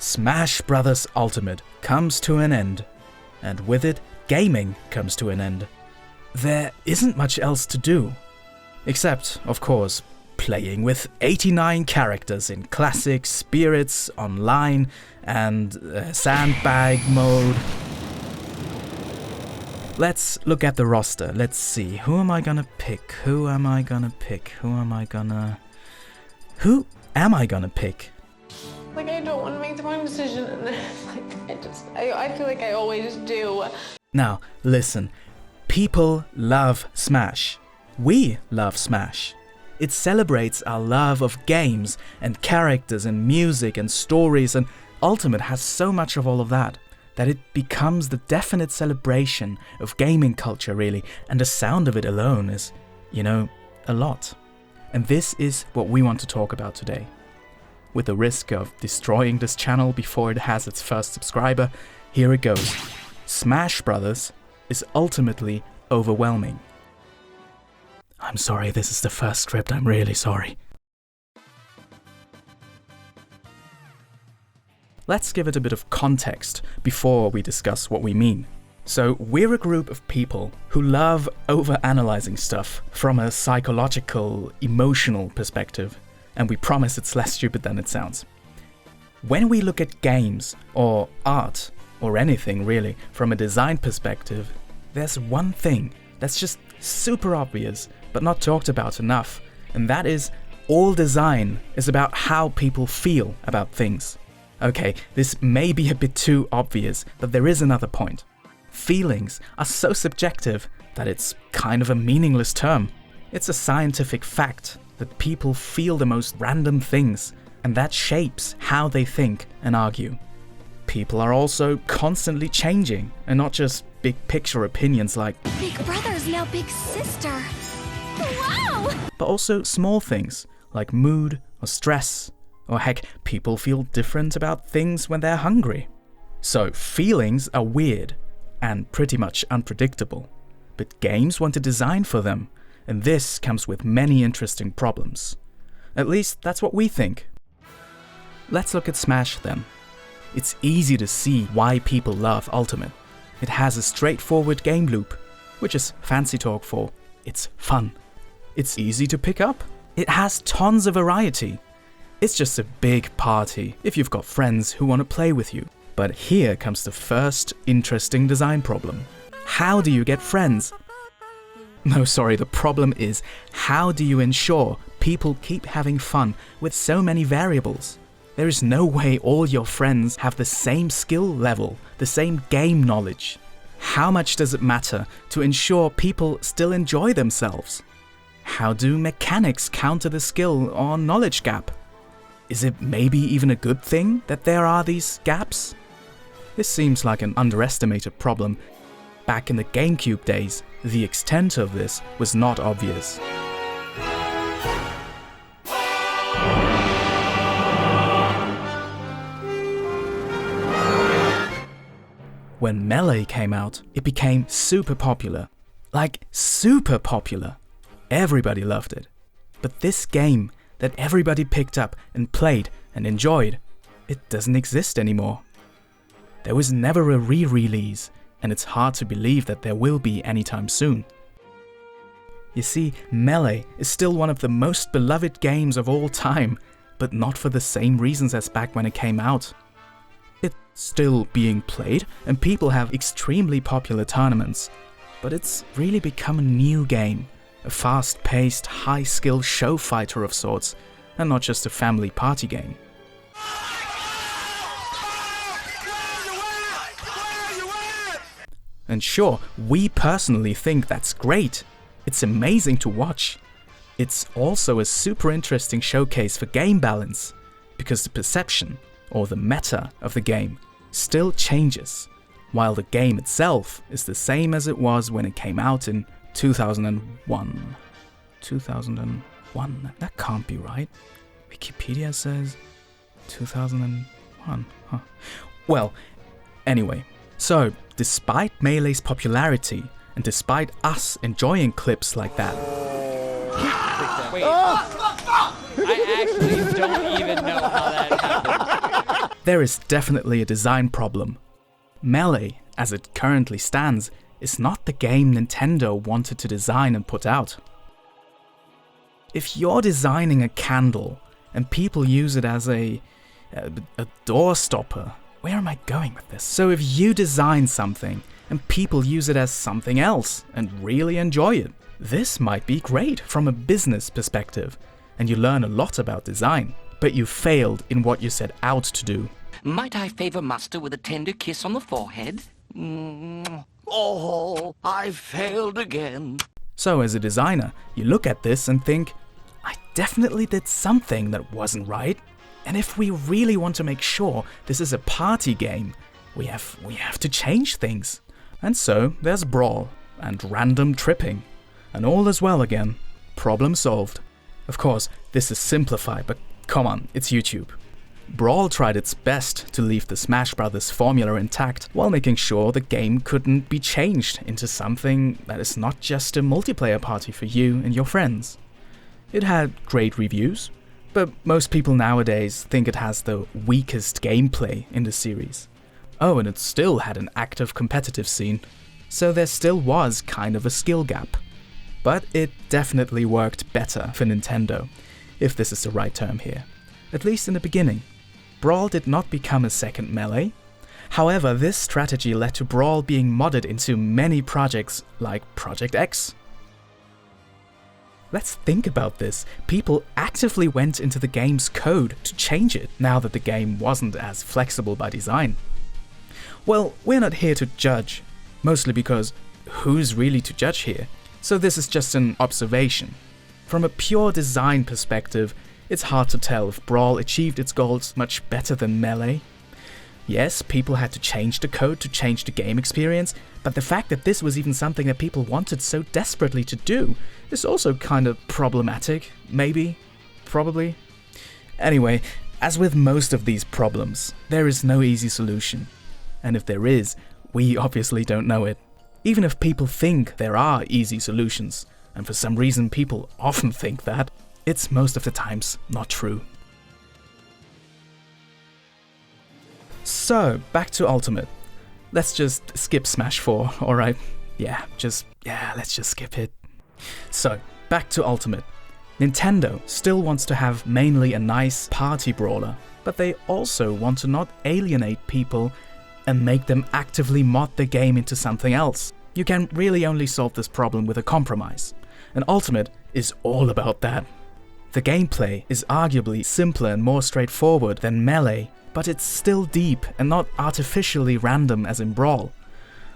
Smash Bros. Ultimate comes to an end, and with it, gaming comes to an end. There isn't much else to do, except, of course, playing with 89 characters in Classic, Spirits, Online, and Sandbag mode. Let's look at the roster. Let's see. Who am I gonna pick? Who am I gonna pick? Like, I don't want to make the wrong decision, and I feel like I always do. Now, listen. People love Smash. We love Smash. It celebrates our love of games and characters and music and stories, and Ultimate has so much of all of that it becomes the definite celebration of gaming culture, really, and the sound of it alone is, a lot. And this is what we want to talk about today. With the risk of destroying this channel before it has its first subscriber, here it goes. Smash Brothers is ultimately overwhelming. I'm sorry, this is the first script, I'm really sorry. Let's give it a bit of context before we discuss what we mean. So, we're a group of people who love overanalyzing stuff from a psychological, emotional perspective, and we promise it's less stupid than it sounds. When we look at games, or art, or anything really, from a design perspective, there's one thing that's just super obvious, but not talked about enough, and that is all design is about how people feel about things. Okay, this may be a bit too obvious, but there is another point. Feelings are so subjective that it's kind of a meaningless term. It's a scientific fact that people feel the most random things, and that shapes how they think and argue. People are also constantly changing, and not just big picture opinions like Big brother's now big sister. Wow! But also small things like mood or stress, or heck, people feel different about things when they're hungry. So feelings are weird and pretty much unpredictable, but games want to design for them, and this comes with many interesting problems. At least that's what we think. Let's look at Smash then. It's easy to see why people love Ultimate. It has a straightforward game loop, which is fancy talk for it's fun. It's easy to pick up. It has tons of variety. It's just a big party if you've got friends who want to play with you. But here comes the first interesting design problem. How do you get friends? No, sorry, the problem is, how do you ensure people keep having fun with so many variables? There is no way all your friends have the same skill level, the same game knowledge. How much does it matter to ensure people still enjoy themselves? How do mechanics counter the skill or knowledge gap? Is it maybe even a good thing that there are these gaps? This seems like an underestimated problem. Back in the GameCube days, the extent of this was not obvious. When Melee came out, it became super popular. Like, super popular. Everybody loved it. But this game that everybody picked up and played and enjoyed, it doesn't exist anymore. There was never a re-release, and it's hard to believe that there will be anytime soon. You see, Melee is still one of the most beloved games of all time, but not for the same reasons as back when it came out. It's still being played, and people have extremely popular tournaments, but it's really become a new game, a fast-paced, high-skill show fighter of sorts, and not just a family party game. And sure, we personally think that's great. It's amazing to watch. It's also a super interesting showcase for game balance, because the perception, or the meta of the game, still changes, while the game itself is the same as it was when it came out in 2001. 2001? That can't be right. Wikipedia says 2001. Huh. Well, anyway. So, despite Melee's popularity, and despite us enjoying clips like that... Wait, I actually don't even know how that happened. There is definitely a design problem. Melee, as it currently stands, is not the game Nintendo wanted to design and put out. If you're designing a candle and people use it as a door stopper, where am I going with this? So if you design something and people use it as something else and really enjoy it, this might be great from a business perspective, and you learn a lot about design, but you failed in what you set out to do. Might I favor Master with a tender kiss on the forehead? Oh, I failed again. So as a designer, you look at this and think, I definitely did something that wasn't right. And if we really want to make sure this is a party game, we have to change things. And so there's brawl and random tripping, and all is well again. Problem solved. Of course, this is simplified, but come on, it's YouTube. Brawl tried its best to leave the Smash Bros. Formula intact while making sure the game couldn't be changed into something that is not just a multiplayer party for you and your friends. It had great reviews, but most people nowadays think it has the weakest gameplay in the series. Oh, and it still had an active competitive scene, so there still was kind of a skill gap. But it definitely worked better for Nintendo, if this is the right term here, at least in the beginning. Brawl did not become a second Melee. However, this strategy led to Brawl being modded into many projects like Project X. Let's think about this. People actively went into the game's code to change it now that the game wasn't as flexible by design. Well, we're not here to judge, mostly because who's really to judge here? So this is just an observation. From a pure design perspective, it's hard to tell if Brawl achieved its goals much better than Melee. Yes, people had to change the code to change the game experience, but the fact that this was even something that people wanted so desperately to do is also kind of problematic, maybe, probably. Anyway, as with most of these problems, there is no easy solution. And if there is, we obviously don't know it. Even if people think there are easy solutions, and for some reason people often think that, it's most of the times not true. So, back to Ultimate. Let's just skip Smash 4, alright? Let's just skip it. So, back to Ultimate. Nintendo still wants to have mainly a nice party brawler, but they also want to not alienate people and make them actively mod the game into something else. You can really only solve this problem with a compromise, and Ultimate is all about that. The gameplay is arguably simpler and more straightforward than Melee, but it's still deep and not artificially random as in Brawl.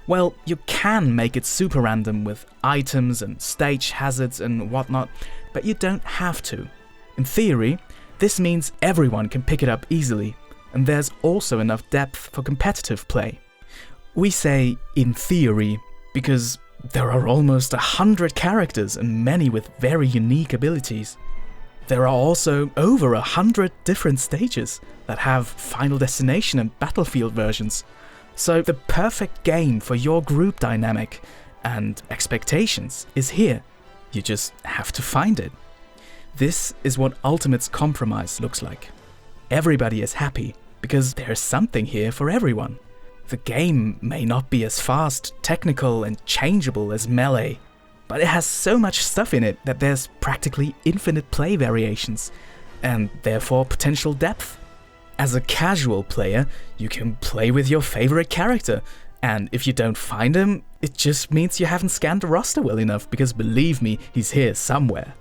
Well, you can make it super random with items and stage hazards and whatnot, but you don't have to. In theory, this means everyone can pick it up easily, and there's also enough depth for competitive play. We say in theory because there are almost 100 characters and many with very unique abilities. There are also over 100 different stages that have Final Destination and Battlefield versions. So the perfect game for your group dynamic and expectations is here. You just have to find it. This is what Ultimate's compromise looks like. Everybody is happy because there's something here for everyone. The game may not be as fast, technical and changeable as Melee, but it has so much stuff in it that there's practically infinite play variations, and therefore potential depth. As a casual player, you can play with your favorite character, and if you don't find him, it just means you haven't scanned the roster well enough, because believe me, he's here somewhere.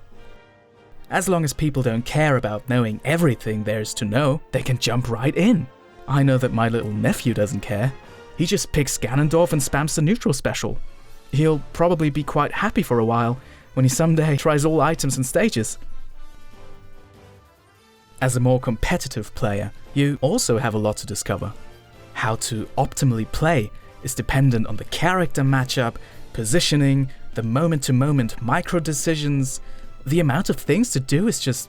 As long as people don't care about knowing everything there is to know, they can jump right in. I know that my little nephew doesn't care. He just picks Ganondorf and spams the neutral special. He'll probably be quite happy for a while when he someday tries all items and stages. As a more competitive player, you also have a lot to discover. How to optimally play is dependent on the character matchup, positioning, the moment-to-moment micro decisions. The amount of things to do is just,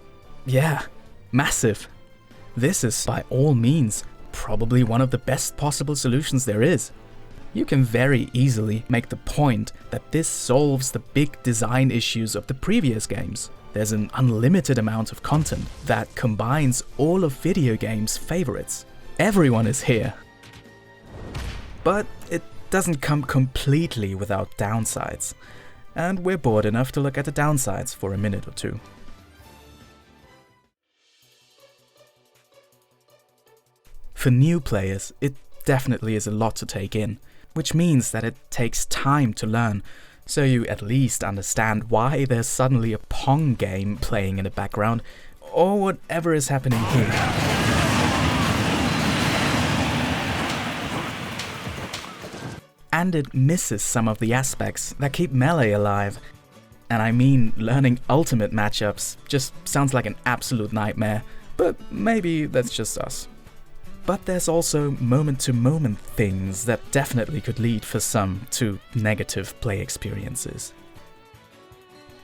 massive. This is by all means probably one of the best possible solutions there is. You can very easily make the point that this solves the big design issues of the previous games. There's an unlimited amount of content that combines all of video games' favorites. Everyone is here. But it doesn't come completely without downsides, and we're bored enough to look at the downsides for a minute or two. For new players, it definitely is a lot to take in, which means that it takes time to learn, so you at least understand why there's suddenly a Pong game playing in the background, or whatever is happening here. And it misses some of the aspects that keep Melee alive. And I mean, learning ultimate matchups just sounds like an absolute nightmare, but maybe that's just us. But there's also moment-to-moment things that definitely could lead for some to negative play experiences.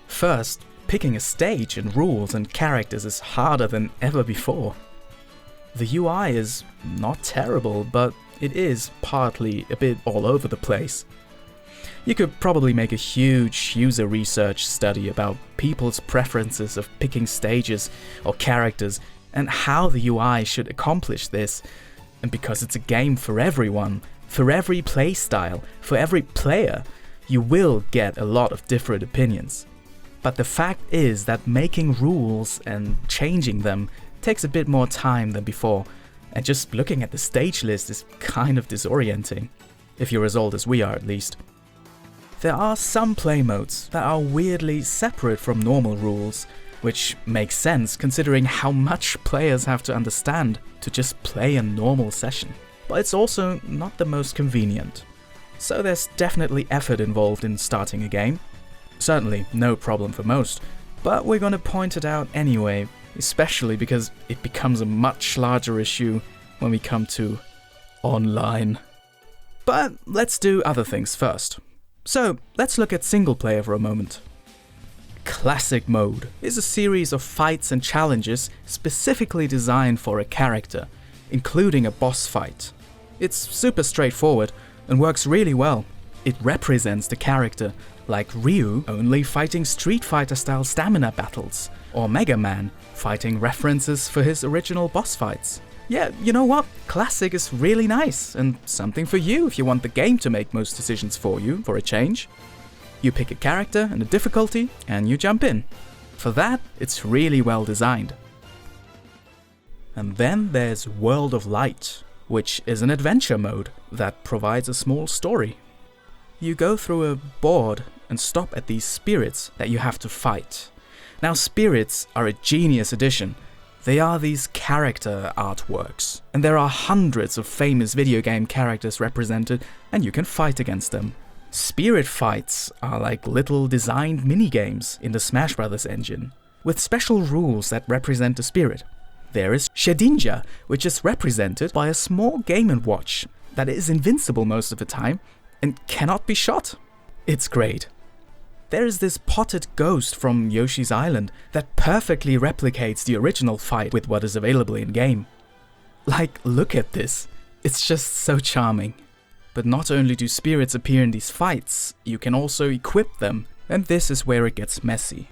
First, picking a stage and rules and characters is harder than ever before. The UI is not terrible, but it is partly a bit all over the place. You could probably make a huge user research study about people's preferences of picking stages or characters and how the UI should accomplish this. And because it's a game for everyone, for every playstyle, for every player, you will get a lot of different opinions. But the fact is that making rules and changing them takes a bit more time than before, and just looking at the stage list is kind of disorienting, if you're as old as we are at least. There are some play modes that are weirdly separate from normal rules, which makes sense considering how much players have to understand to just play a normal session. But it's also not the most convenient. So there's definitely effort involved in starting a game. Certainly no problem for most, but we're gonna point it out anyway, especially because it becomes a much larger issue when we come to online. But let's do other things first. So let's look at single player for a moment. Classic mode is a series of fights and challenges specifically designed for a character, including a boss fight. It's super straightforward and works really well. It represents the character, like Ryu only fighting Street Fighter style stamina battles, or Mega Man fighting references for his original boss fights. Yeah, you know what? Classic is really nice and something for you if you want the game to make most decisions for you for a change. You pick a character and a difficulty, and you jump in. For that, it's really well designed. And then there's World of Light, which is an adventure mode that provides a small story. You go through a board and stop at these spirits that you have to fight. Now, spirits are a genius addition. They are these character artworks, and there are hundreds of famous video game characters represented, and you can fight against them. Spirit fights are like little designed minigames in the Smash Bros. Engine, with special rules that represent the spirit. There is Shedinja, which is represented by a small Game & Watch that is invincible most of the time and cannot be shot. It's great. There is this potted ghost from Yoshi's Island that perfectly replicates the original fight with what is available in-game. Like, look at this. It's just so charming. But not only do spirits appear in these fights, you can also equip them, and this is where it gets messy.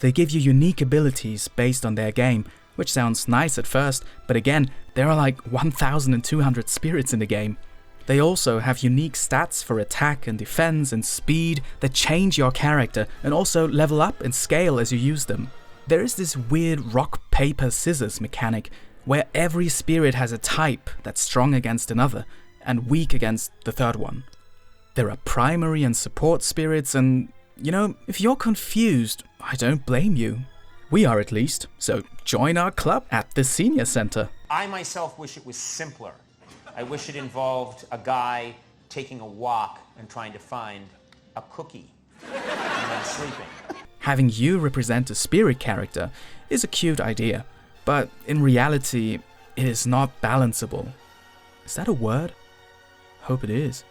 They give you unique abilities based on their game, which sounds nice at first, but again, there are like 1,200 spirits in the game. They also have unique stats for attack and defense and speed that change your character and also level up and scale as you use them. There is this weird rock, paper, scissors mechanic where every spirit has a type that's strong against another and weak against the third one. There are primary and support spirits, and, you know, if you're confused, I don't blame you. We are at least, so join our club at the Senior Center. I myself wish it was simpler. I wish it involved a guy taking a walk and trying to find a cookie and then sleeping. Having you represent a spirit character is a cute idea, but in reality, it is not balanceable. Is that a word? Hope it is.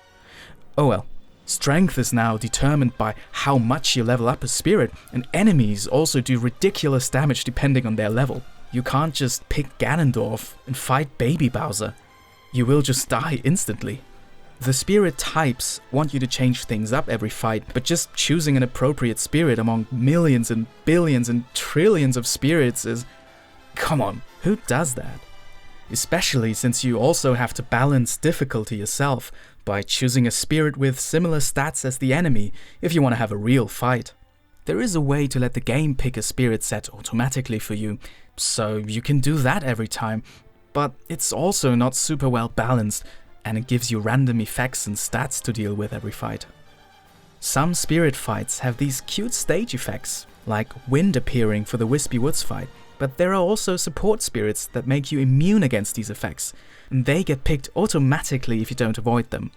Oh well. Strength is now determined by how much you level up a spirit, and enemies also do ridiculous damage depending on their level. You can't just pick Ganondorf and fight Baby Bowser. You will just die instantly. The spirit types want you to change things up every fight, but just choosing an appropriate spirit among millions and billions and trillions of spirits is... Come on, who does that? especially since you also have to balance difficulty yourself by choosing a spirit with similar stats as the enemy if you want to have a real fight. There is a way to let the game pick a spirit set automatically for you, so you can do that every time, but it's also not super well balanced, and it gives you random effects and stats to deal with every fight. Some spirit fights have these cute stage effects, like wind appearing for the Wispy Woods fight, but there are also support spirits that make you immune against these effects, and they get picked automatically if you don't avoid them.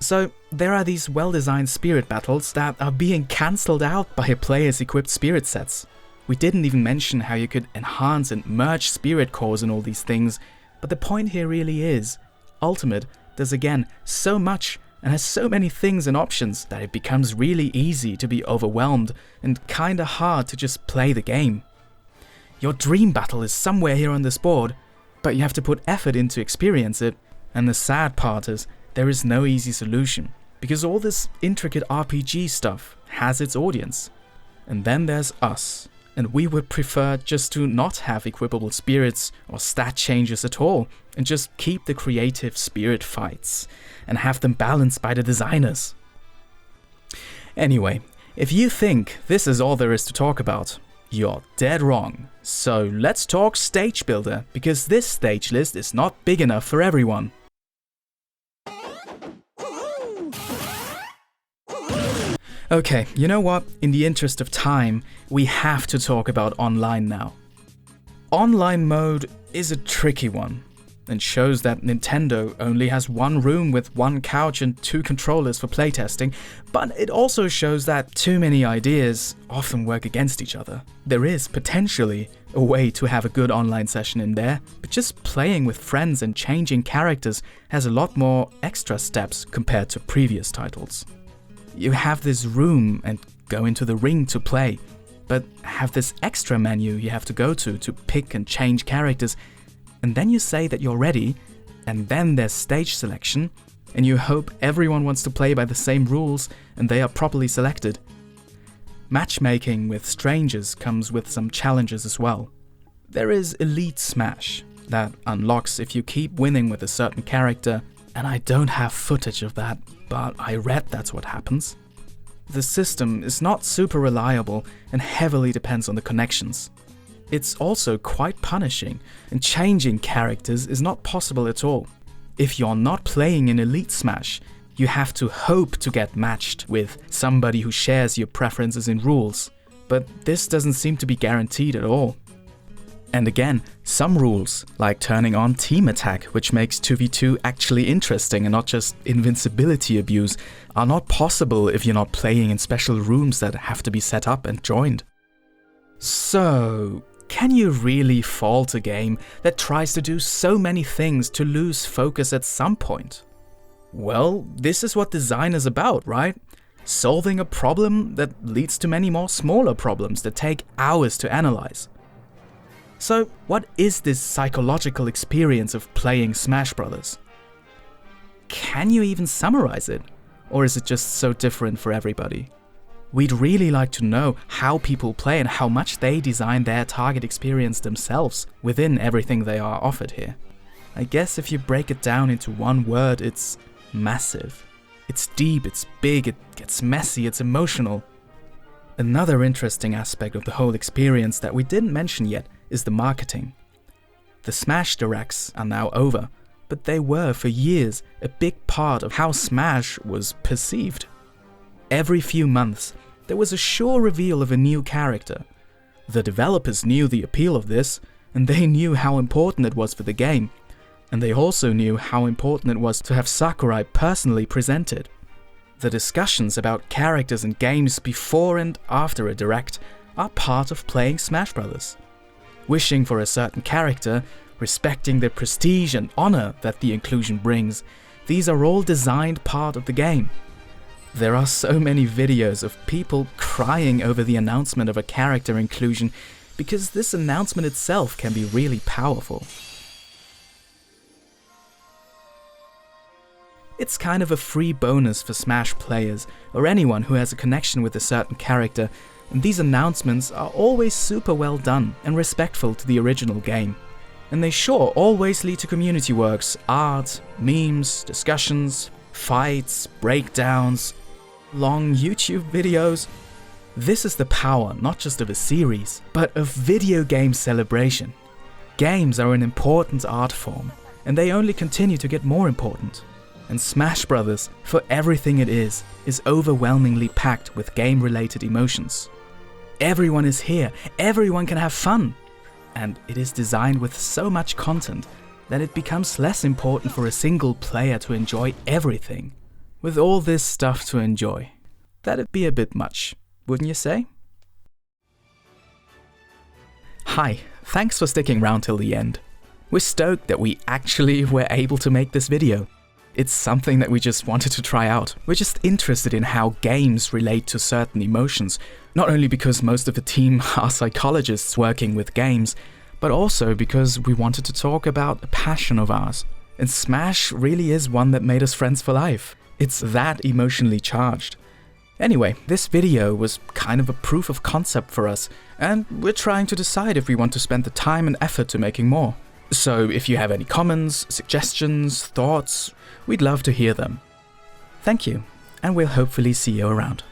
So there are these well-designed spirit battles that are being cancelled out by a player's equipped spirit sets. We didn't even mention how you could enhance and merge spirit cores and all these things, but the point here really is, Ultimate does again so much and has so many things and options that it becomes really easy to be overwhelmed and kinda hard to just play the game. Your dream battle is somewhere here on this board, but you have to put effort in to experience it, and the sad part is there is no easy solution, because all this intricate RPG stuff has its audience. And then there's us, and we would prefer just to not have equipable spirits or stat changes at all, and just keep the creative spirit fights, and have them balanced by the designers. Anyway, if you think this is all there is to talk about, you're dead wrong. So let's talk Stage Builder, because this stage list is not big enough for everyone. Okay, you know what? In the interest of time, we have to talk about online now. Online mode is a tricky one, and shows that Nintendo only has one room with one couch and 2 controllers for playtesting, but it also shows that too many ideas often work against each other. There is potentially a way to have a good online session in there, but just playing with friends and changing characters has a lot more extra steps compared to previous titles. You have this room and go into the ring to play, but have this extra menu you have to go to pick and change characters, and then you say that you're ready, and then there's stage selection, and you hope everyone wants to play by the same rules and they are properly selected. Matchmaking with strangers comes with some challenges as well. There is Elite Smash, that unlocks if you keep winning with a certain character, and I don't have footage of that, but I read that's what happens. The system is not super reliable and heavily depends on the connections. It's also quite punishing, and changing characters is not possible at all. If you're not playing in Elite Smash, you have to hope to get matched with somebody who shares your preferences in rules, but this doesn't seem to be guaranteed at all. And again, some rules, like turning on team attack, which makes 2v2 actually interesting and not just invincibility abuse, are not possible if you're not playing in special rooms that have to be set up and joined. So, can you really fault a game that tries to do so many things to lose focus at some point? Well, this is what design is about, right? Solving a problem that leads to many more smaller problems that take hours to analyze. So, what is this psychological experience of playing Smash Brothers? Can you even summarize it? Or is it just so different for everybody? We'd really like to know how people play and how much they design their target experience themselves within everything they are offered here. I guess if you break it down into one word, it's massive. It's deep, it's big, it gets messy, it's emotional. Another interesting aspect of the whole experience that we didn't mention yet is the marketing. The Smash Directs are now over, but they were for years a big part of how Smash was perceived. Every few months, there was a sure reveal of a new character. The developers knew the appeal of this, and they knew how important it was for the game, and they also knew how important it was to have Sakurai personally presented. The discussions about characters and games before and after a direct are part of playing Smash Brothers. Wishing for a certain character, respecting the prestige and honor that the inclusion brings, these are all designed part of the game. There are so many videos of people crying over the announcement of a character inclusion because this announcement itself can be really powerful. It's kind of a free bonus for Smash players or anyone who has a connection with a certain character, and these announcements are always super well done and respectful to the original game. And they sure always lead to community works, art, memes, discussions, fights, breakdowns, long YouTube videos. This is the power not just of a series, but of video game celebration. Games are an important art form, and they only continue to get more important. And Smash Bros., for everything it is overwhelmingly packed with game-related emotions. Everyone is here, everyone can have fun. And it is designed with so much content that it becomes less important for a single player to enjoy everything. With all this stuff to enjoy, that'd be a bit much, wouldn't you say? Hi, thanks for sticking around till the end. We're stoked that we actually were able to make this video. It's something that we just wanted to try out. We're just interested in how games relate to certain emotions, not only because most of the team are psychologists working with games, but also because we wanted to talk about a passion of ours. And Smash really is one that made us friends for life. It's that emotionally charged. Anyway, this video was kind of a proof of concept for us, and we're trying to decide if we want to spend the time and effort to making more. So if you have any comments, suggestions, thoughts, we'd love to hear them. Thank you, and we'll hopefully see you around.